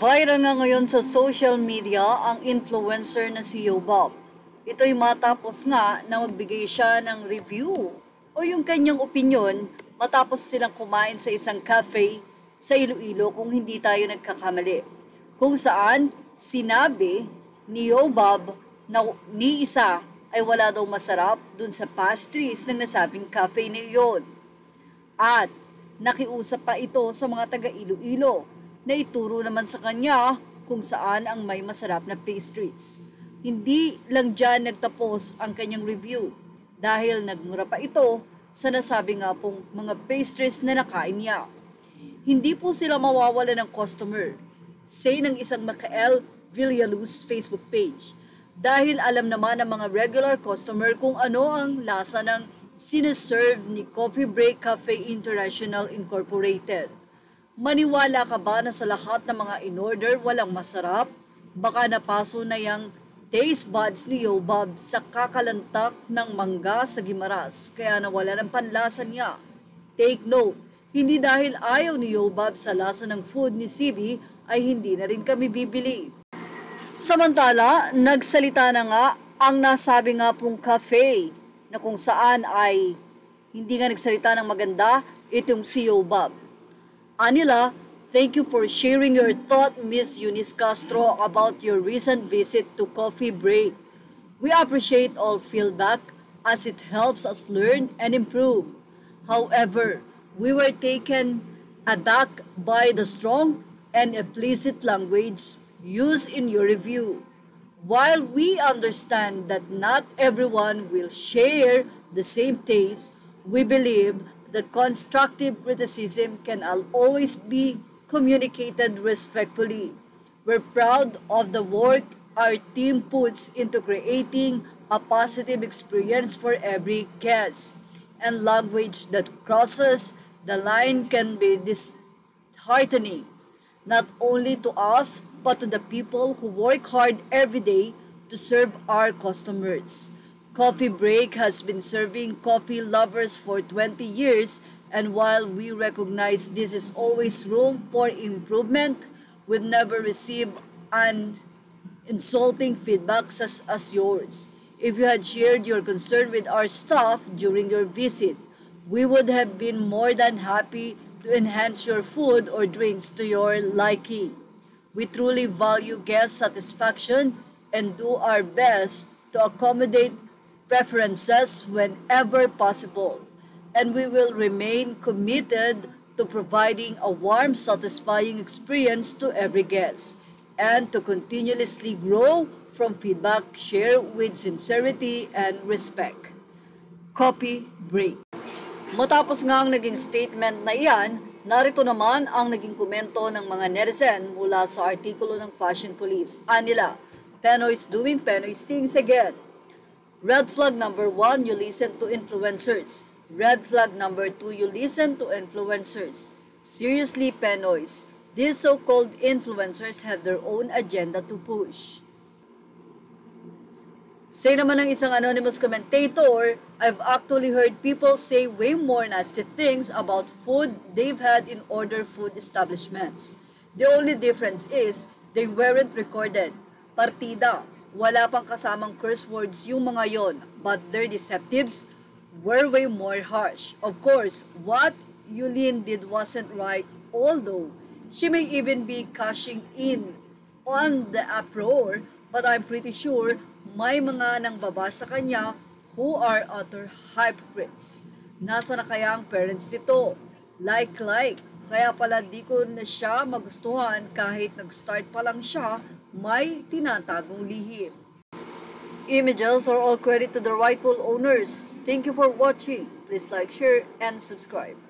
Viral nga ngayon sa social media ang influencer na si Yobob. Ito'y matapos nga na magbigay siya ng review o yung kanyang opinion matapos silang kumain sa isang cafe sa Iloilo kung hindi tayo nagkakamali. Kung saan sinabi ni Yobob na ni isa ay wala daw masarap dun sa pastries ng nasabing cafe na iyon. At nakiusap pa ito sa mga taga Iloilo na ituro naman sa kanya kung saan ang may masarap na pastries. Hindi lang dyan nagtapos ang kanyang review dahil nagmura pa ito sa nasabi nga pong mga pastries na nakain niya. Hindi po sila mawawala ng customer, say ng isang Makael Villaluz Facebook page. Dahil alam naman ng mga regular customer kung ano ang lasa ng sineserve ni Coffee Break Cafe International Incorporated. Maniwala ka ba na sa lahat ng mga in-order walang masarap? Baka napaso na yung taste buds ni Yobob sa kakalantak ng mangga sa Guimaras kaya nawala ng panlasa niya. Take note, hindi dahil ayaw ni Yobob sa lasa ng food ni Sibi ay hindi na rin kami bibili. Samantala, nagsalita na nga ang nasabi nga pong cafe na kung saan ay hindi nga nagsalita ng maganda itong si Yobob. Anila, thank you for sharing your thought, Miss Eunice Castro, about your recent visit to Coffee Break. We appreciate all feedback as it helps us learn and improve. However, we were taken aback by the strong and explicit language used in your review. While we understand that not everyone will share the same taste, we believe that constructive criticism can always be communicated respectfully. We're proud of the work our team puts into creating a positive experience for every guest, and language that crosses the line can be disheartening, not only to us, but to the people who work hard every day to serve our customers. Coffee Break has been serving coffee lovers for 20 years, and while we recognize this is always room for improvement, we've never received an insulting feedback such as yours. If you had shared your concern with our staff during your visit, we would have been more than happy to enhance your food or drinks to your liking. We truly value guest satisfaction and do our best to accommodate preferences whenever possible, and we will remain committed to providing a warm, satisfying experience to every guest, and to continuously grow from feedback shared with sincerity and respect. Coffee Break. Matapos nga ang naging statement na iyan, narito naman ang naging komento ng mga netizen mula sa artikulo ng Fashion Police. Anila, Penoy's doing Penoy's things again. Red flag number 1, you listen to influencers. Red flag number 2, you listen to influencers. Seriously, Penoys, these so-called influencers have their own agenda to push. Say naman ng isang anonymous commentator, I've actually heard people say way more nasty things about food they've had in other food establishments. The only difference is they weren't recorded. Partida. Wala pang kasamang curse words yung mga yon, but their deceptives were way more harsh. Of course, what Yulin did wasn't right, although she may even be cashing in on the uproar, but I'm pretty sure may mga nang baba sa kanya who are utter hypocrites. Nasa na kaya ang parents nito? Like, kaya pala di ko na siya magustuhan kahit nag-start pa lang siya, may tinatagong lihim. Images are all credit to the rightful owners. Thank you for watching. Please like, share, and subscribe.